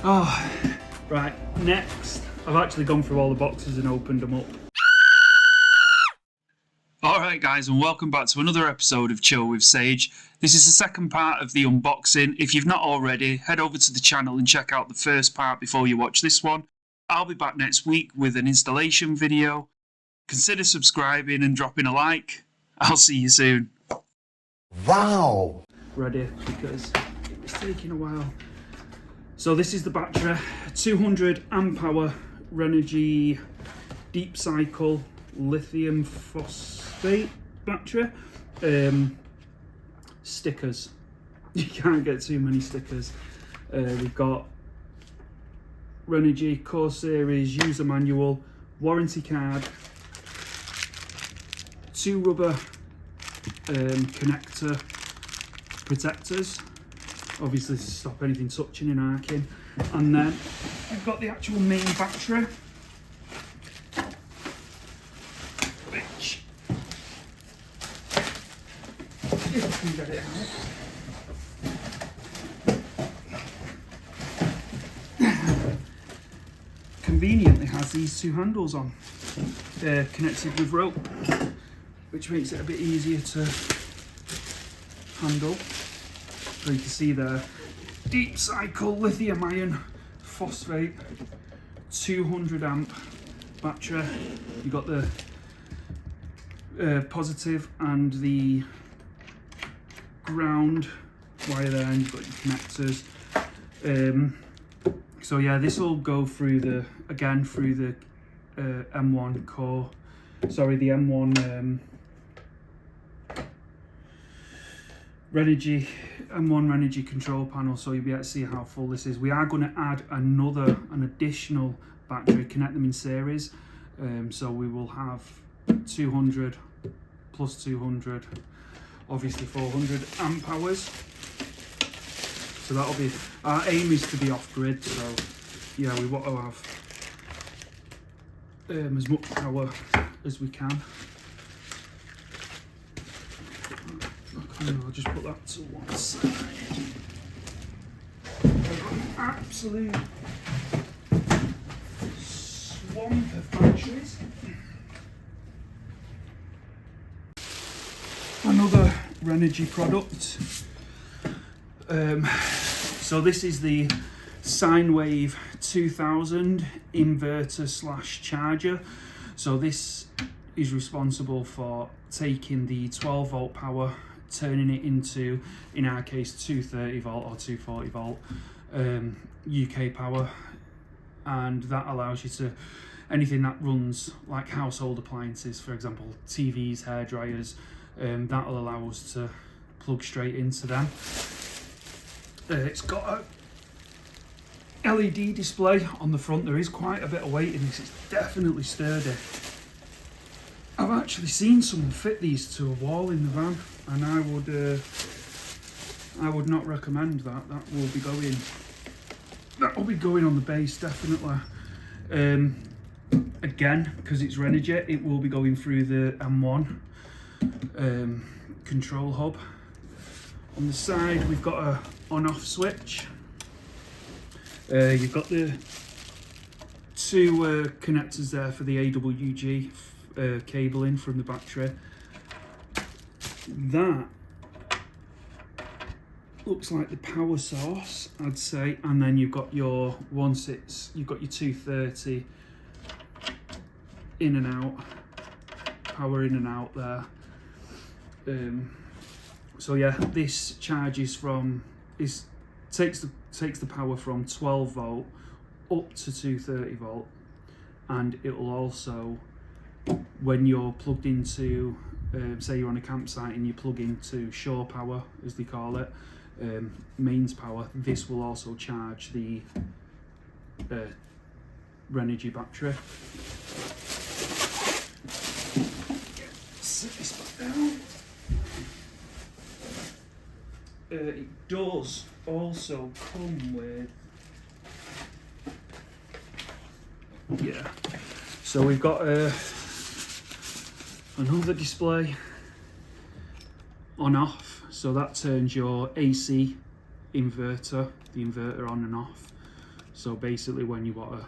Oh, right, next, I've actually gone through all the boxes and opened them up. Alright guys, and welcome back to another episode of Chill with Sage. This is the second part of the unboxing. If you've not already, head over to the channel and check out the first part before you watch this one. I'll be back next week with an installation video. Consider subscribing and dropping a like. I'll see you soon. Wow! Ready, because it was taking a while. So this is the battery, 200 amp hour Renogy deep cycle lithium phosphate battery. Stickers. You can't get too many stickers. We've got Renogy Core Series user manual, warranty card, 2 rubber connector protectors, obviously to stop anything touching and arcing, and then we've got the actual main battery, which, if I can get it out, conveniently has these 2 handles on, connected with rope, which makes it a bit easier to handle. So you can see there, deep cycle lithium iron phosphate 200 amp battery. You've got the positive and the ground wire there, and you've got your connectors. So yeah, this will go through the M1 core, sorry, the M1 Renogy control panel, so you'll be able to see how full this is. We are going to add an additional battery, connect them in series, so we will have 200 plus 200, obviously 400 amp hours. So that'll be, our aim is to be off grid, so yeah, we want to have as much power as we can. I'll just put that to one side. I've got an absolute swamp of batteries. Another Renogy product. So this is the Sine Wave 2000 inverter / charger. So this is responsible for taking the 12 volt power, turning it into, in our case, 230 volt or 240 volt UK power, and that allows you to, anything that runs like household appliances, for example TVs, hair dryers, that'll allow us to plug straight into them. It's got a LED display on the front. There is quite a bit of weight in this, it's definitely sturdy. I've actually seen someone fit these to a wall in the van, and I would not recommend that. That will be going on the base, definitely. Again, because it's Renogy, it will be going through the M1 control hub. On the side, we've got a on-off switch. You've got the 2 connectors there for the AWG cabling from the battery. That looks like the power source, I'd say, and then you've got your you've got your 230 in and out, power in and out there. So yeah, this charges takes the power from 12 volt up to 230 volt, and it will also, when you're plugged into, say you're on a campsite and you plug into shore power, as they call it, mains power, this will also charge the Renogy battery. Set this back down. It does also come with, yeah, so we've got another display on off, so that turns your AC inverter, the inverter on and off. So basically when you want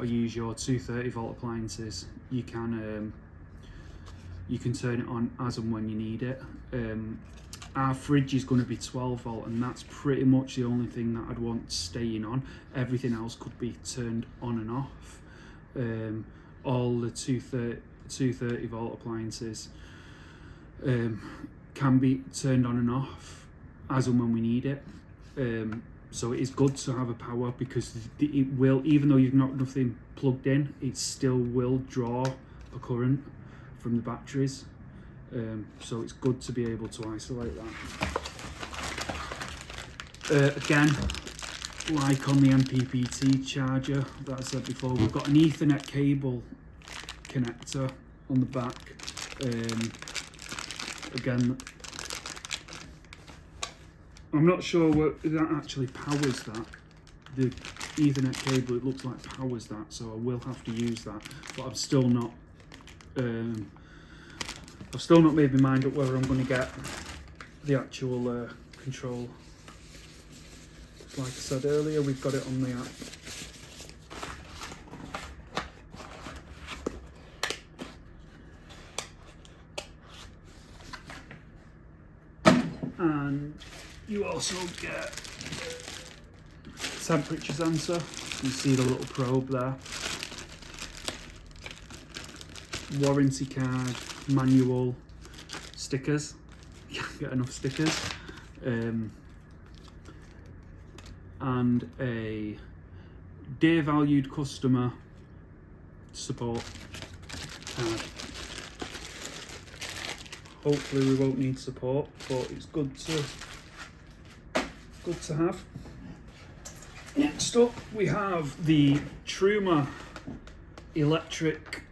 to use your 230 volt appliances, you can turn it on as and when you need it. Our fridge is going to be 12 volt, and that's pretty much the only thing that I'd want staying on. Everything else could be turned on and off. All the 230 volt appliances can be turned on and off as and when we need it. So it is good to have a power, because it will, even though you've got nothing plugged in, it still will draw a current from the batteries. So it's good to be able to isolate that. Again, like on the MPPT charger that I said before, we've got an Ethernet cable connector on the back. Again, I'm not sure what that actually powers that. The Ethernet cable, it looks like powers that, so I will have to use that. But I've still not made my mind up whether I'm going to get the actual control. Like I said earlier, we've got it on the app. And you also get temperature sensor. You see the little probe there. Warranty card, manual, stickers. You can't get enough stickers. And a dear valued customer support card. Hopefully we won't need support, but it's good to have. Next up we have the Truma electric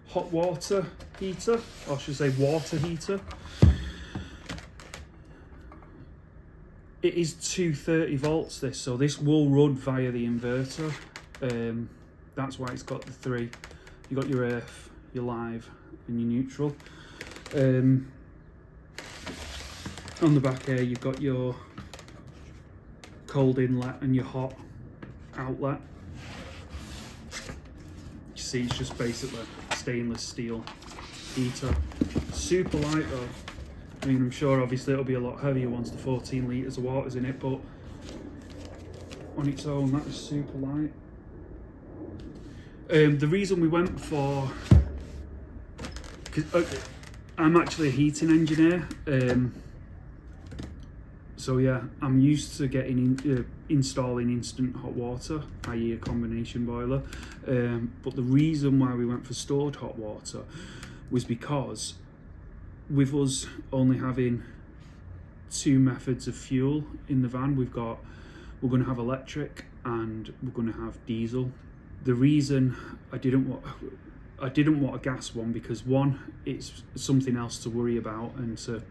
hot water heater, or I should say water heater. It is 230 volts this, so this will run via the inverter. That's why it's got the three. You got your earth, your live and your neutral. On the back here you've got your cold inlet and your hot outlet. You see, it's just basically stainless steel heater. Super light though. I mean, I'm sure obviously it'll be a lot heavier once the 14 litres of water's in it, but on its own that is super light. The reason we went for, because I'm actually a heating engineer, so yeah, I'm used to getting installing instant hot water, i.e. a combination boiler. But the reason why we went for stored hot water was because with us only having two methods of fuel in the van, we're going to have electric and we're going to have diesel. The reason I didn't want a gas one, because one, it's something else to worry about and to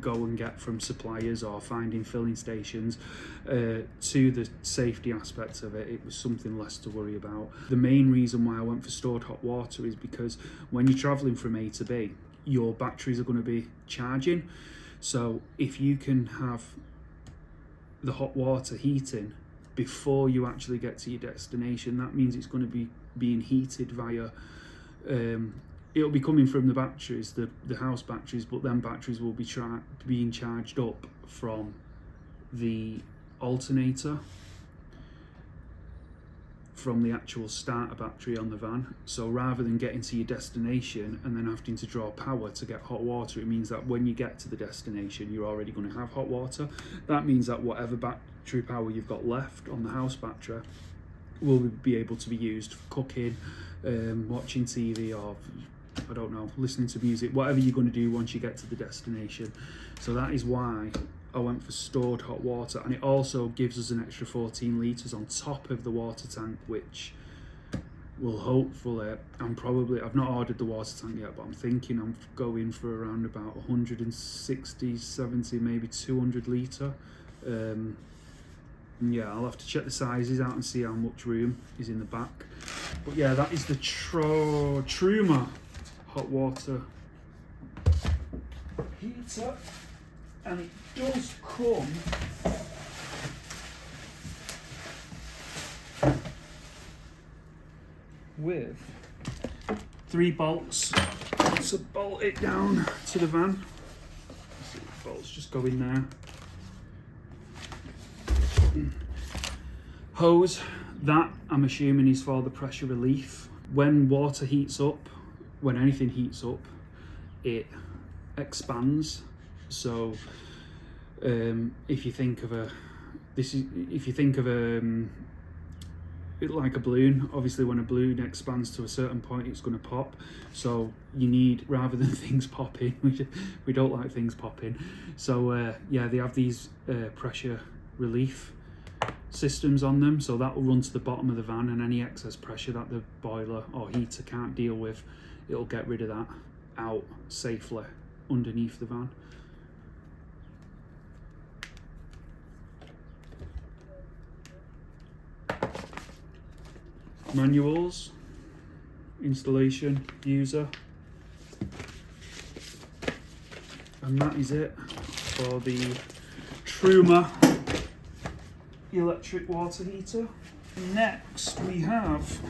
go and get from suppliers or finding filling stations. To the safety aspects of it, it was something less to worry about. The main reason why I went for stored hot water is because when you're traveling from A to B, your batteries are going to be charging. So if you can have the hot water heating before you actually get to your destination, that means it's going to be being heated via it'll be coming from the batteries, the house batteries, but then batteries will be being charged up from the alternator from the actual starter battery on the van. So rather than getting to your destination and then having to draw power to get hot water, it means that when you get to the destination you're already going to have hot water. That means that whatever battery power you've got left on the house battery will be able to be used for cooking, watching TV, or I don't know, listening to music, whatever you're going to do once you get to the destination. So that is why I went for stored hot water, and it also gives us an extra 14 litres on top of the water tank, which will hopefully, I've not ordered the water tank yet, but I'm thinking I'm going for around about 160, 70, maybe 200 litre. Yeah, I'll have to check the sizes out and see how much room is in the back. But yeah, that is the Truma hot water heater. and it does come with 3 bolts to bolt it down to the van. So the bolts just go in there. Hose, that I'm assuming is for the pressure relief. When water heats up, when anything heats up, it expands. So if you think of it like a balloon, obviously when a balloon expands to a certain point, it's going to pop. So you need, rather than things popping, we don't like things popping. So yeah, they have these pressure relief systems on them, so that will run to the bottom of the van, and any excess pressure that the boiler or heater can't deal with, it'll get rid of that out safely underneath the van. Manuals, installation, user, and that is it for the Truma electric water heater. Next we have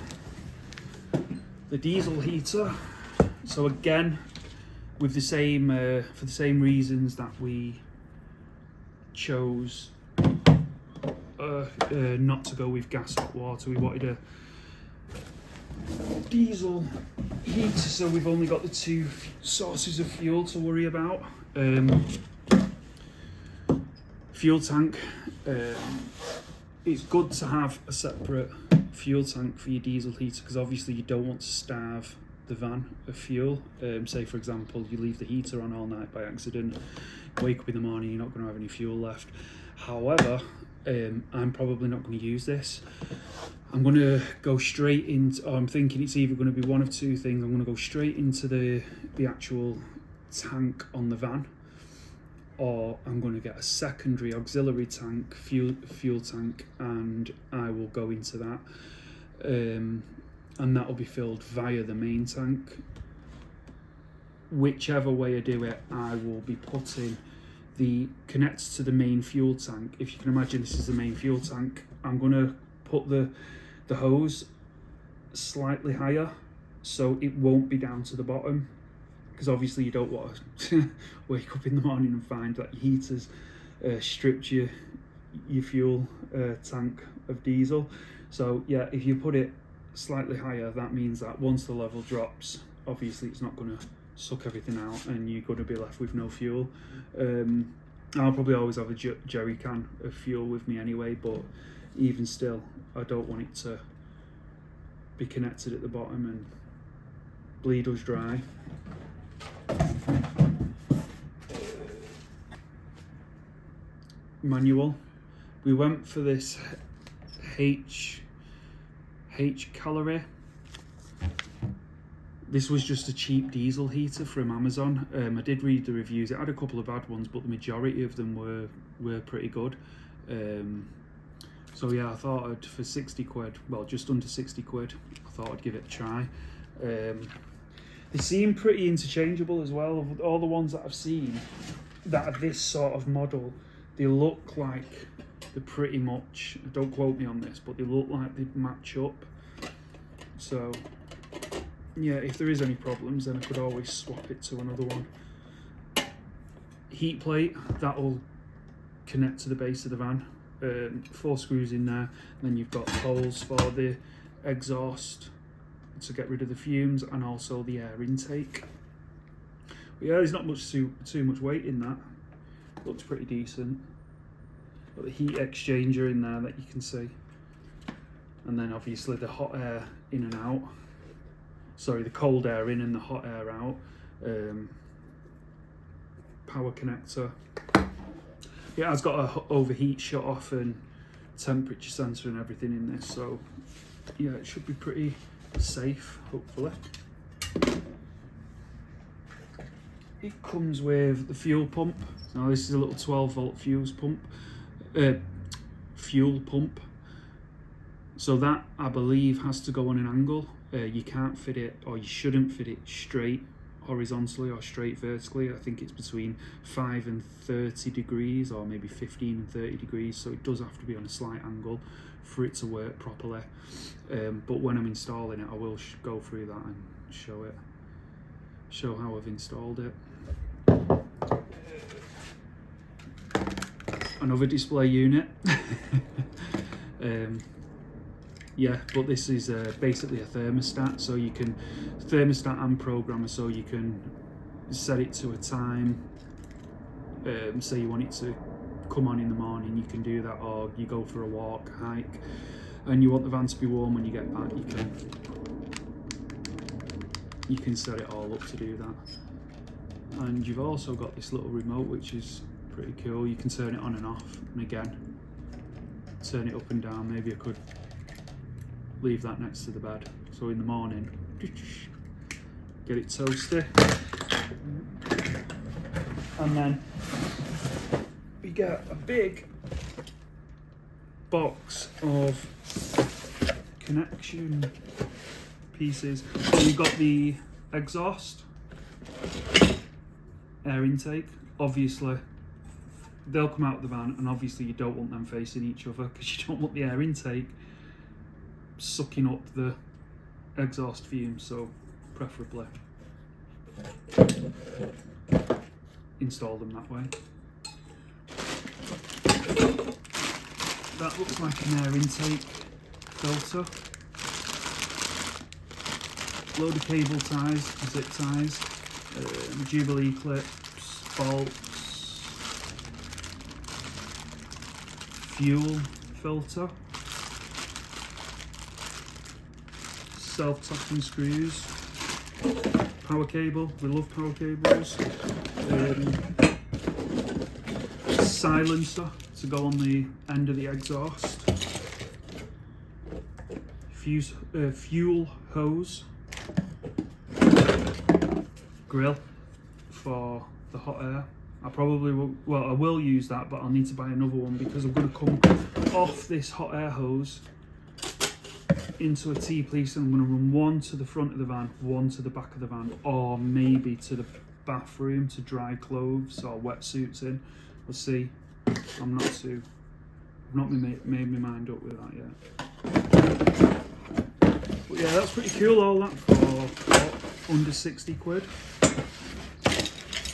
the diesel heater. So again, with the same for the same reasons that we chose not to go with gas hot water, we wanted a diesel heater, so we've only got the 2 sources of fuel to worry about. Fuel tank, it's good to have a separate fuel tank for your diesel heater, because obviously you don't want to starve the van of fuel. Say for example, you leave the heater on all night by accident, wake up in the morning, you're not going to have any fuel left. However, I'm probably not going to use this. I'm going to go straight into, or I'm thinking it's either going to be one of 2 things. I'm going to go straight into the actual tank on the van, or I'm going to get a secondary auxiliary tank, fuel tank, and I will go into that, and that will be filled via the main tank. Whichever way I do it, I will be putting the connector to the main fuel tank. If you can imagine, this is the main fuel tank. I'm going to put the hose slightly higher so it won't be down to the bottom, because obviously you don't want to wake up in the morning and find that your heater's stripped your fuel tank of diesel. So yeah, if you put it slightly higher, that means that once the level drops, obviously it's not going to suck everything out and you're going to be left with no fuel. I'll probably always have a jerry can of fuel with me anyway, but even still, I don't want it to be connected at the bottom and bleed us dry. Manual. We went for this H calorie. This was just a cheap diesel heater from Amazon. I did read the reviews. It had a couple of bad ones, but the majority of them were pretty good. So yeah, I thought I'd, for 60 quid, well, just under 60 quid, I thought I'd give it a try. They seem pretty interchangeable as well. All the ones that I've seen that are this sort of model, they look like they're pretty much, don't quote me on this, but they look like they match up. So yeah, if there is any problems, then I could always swap it to another one. Heat plate, that will connect to the base of the van. 4 screws in there, and then you've got holes for the exhaust to get rid of the fumes, and also the air intake. But yeah, there's not much too much weight in that. Looks pretty decent. Got the heat exchanger in there that you can see, and then obviously the hot air in and out. Sorry, the cold air in and the hot air out. Power connector. Yeah, it's got a overheat shut off and temperature sensor and everything in this, so yeah, it should be pretty safe, hopefully. It comes with the fuel pump. Now this is a little 12-volt fuel pump. So that, I believe, has to go on an angle. You can't fit it, or you shouldn't fit it straight horizontally or straight vertically. I think it's between 5 and 30 degrees, or maybe 15 and 30 degrees, so it does have to be on a slight angle for it to work properly. But when I'm installing it, I will go through that and show how I've installed it. Another display unit. Yeah, but this is basically a thermostat, so you can thermostat and programmer, so you can set it to a time. Say you want it to come on in the morning, you can do that, or you go for a walk, hike, and you want the van to be warm when you get back, you can set it all up to do that. And you've also got this little remote, which is pretty cool. You can turn it on and off, and again, turn it up and down. Maybe I could leave that next to the bed, so in the morning, get it toasty. And then we get a big box of connection pieces. So we've got the exhaust, air intake. Obviously they'll come out of the van, and obviously you don't want them facing each other, because you don't want the air intake sucking up the exhaust fumes, so preferably install them that way. That looks like an air intake filter. Load of cable ties, zip ties, Jubilee clips, bolts, fuel filter, self-tapping screws, power cable, we love power cables, silencer to go on the end of the exhaust, fuel hose, grill for the hot air. I probably will, well, I will use that, but I'll need to buy another one, because I'm going to come off this hot air hose into a T-piece, and I'm going to run one to the front of the van, one to the back of the van, or maybe to the bathroom to dry clothes or wetsuits in. We'll see. I've not made my mind up with that yet. But yeah, that's pretty cool, all that for under 60 quid.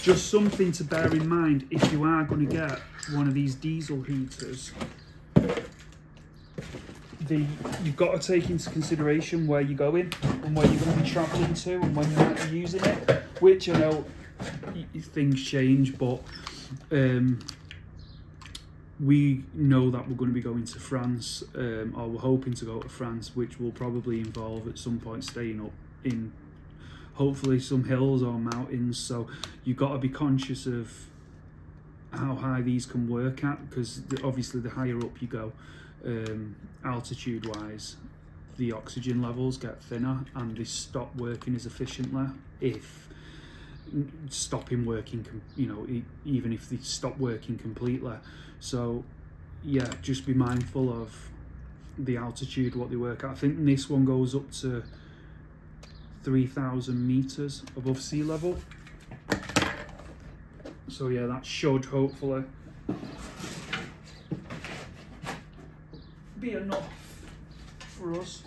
Just something to bear in mind if you are going to get one of these diesel heaters. You've got to take into consideration where you're going and where you're going to be travelling to and when you might be using it, which I know things change, but we know that we're going to be going to France, or we're hoping to go to France, which will probably involve at some point staying up in hopefully some hills or mountains, so you've got to be conscious of how high these can work at, because obviously the higher up you go, altitude wise, the oxygen levels get thinner and they stop working as efficiently if stopping working, you know, even if they stop working completely. So yeah, just be mindful of the altitude, what they work at. I think this one goes up to 3,000 meters above sea level, so yeah, that should hopefully be enough for us.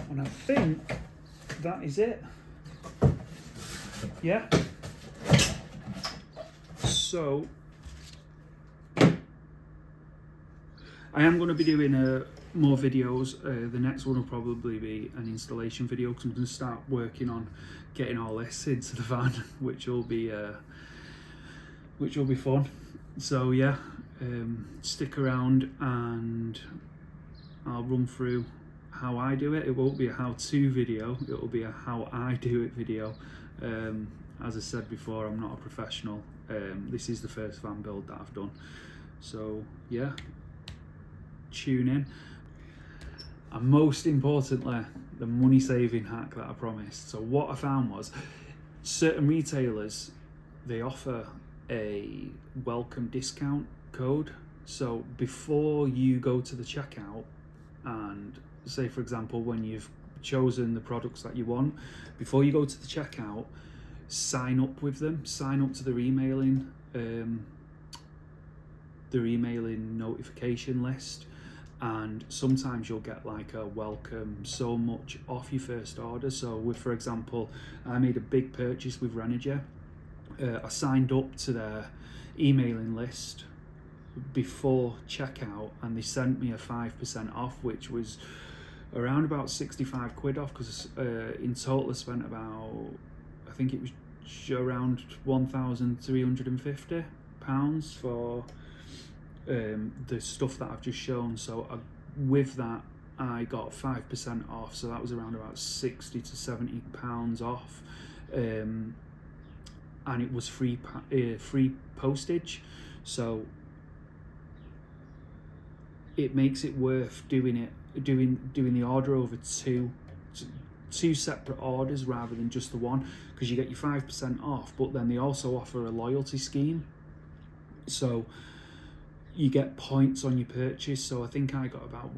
And I think that is it. Yeah. So I am going to be doing more videos. The next one will probably be an installation video, because I'm going to start working on getting all this into the van, which will be fun. So yeah, stick around and I'll run through how I do it. It won't be a how-to video, it will be a how I do it video. As I said before, I'm not a professional. This is the first van build that I've done, so yeah, tune in. And most importantly, the money saving hack that I promised. So what I found was, certain retailers, they offer a welcome discount code So before you go to the checkout, and say for example when you've chosen the products that you want, before you go to the checkout, sign up with them, sign up to their emailing notification list, and sometimes you'll get like a welcome so much off your first order. So with, for example, I made a big purchase with Renogy. I signed up to their emailing list before checkout, and they sent me a 5% off, which was around about 65 quid off, because in total I spent about, I think it was around £1,350 for the stuff that I've just shown. So with that I got 5% off, so that was around about 60 to 70 pounds off, and it was free postage. So it makes it worth doing the order over two separate orders rather than just the one, because you get your 5% off, but then they also offer a loyalty scheme, so you get points on your purchase. So I think I got about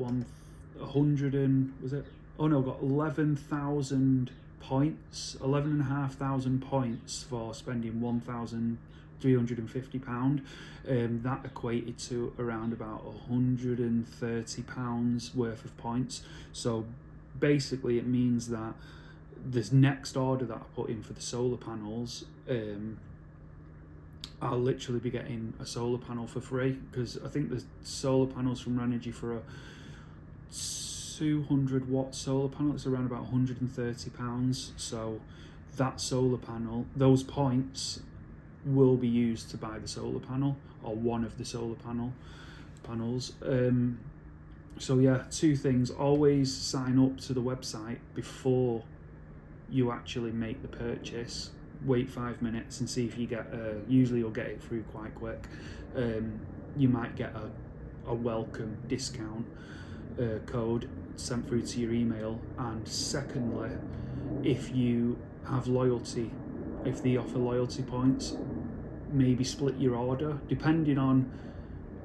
11,000 points, 11,500 points for spending £1,350. That equated to around about £130 worth of points. So basically it means that this next order that I put in for the solar panels, I'll literally be getting a solar panel for free, because I think the solar panels from Renogy for a 200 watt solar panel, it's around about £130. So that solar panel, those points will be used to buy the solar panel, or one of the solar panels. So yeah, two things: always sign up to the website before you actually make the purchase. Wait 5 minutes and see if you get usually you'll get it through quite quick. You might get a welcome discount code sent through to your email. And secondly, if you have loyalty, if they offer loyalty points, maybe split your order, depending on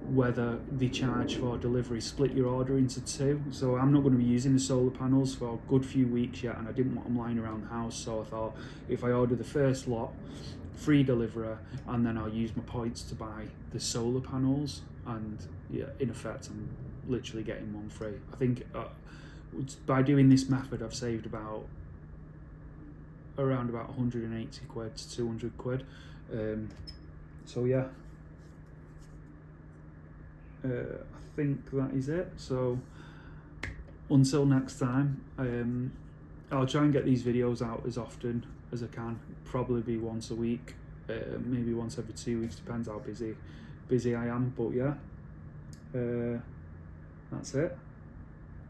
whether they charge for delivery. Split your order into two. So I'm not going to be using the solar panels for a good few weeks yet, and I didn't want them lying around the house, so I thought if I order the first lot, free delivery, and then I'll use my points to buy the solar panels, and yeah, in effect I'm literally getting one free. I think by doing this method I've saved around about 180 quid to 200 quid. So yeah, I think that is it. So until next time, I'll try and get these videos out as often as I can. Probably be once a week, maybe once every 2 weeks, depends how busy I am. But yeah, that's it.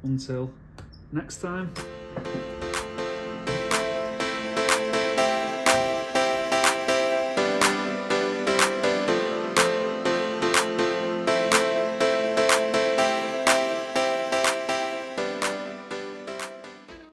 Until next time.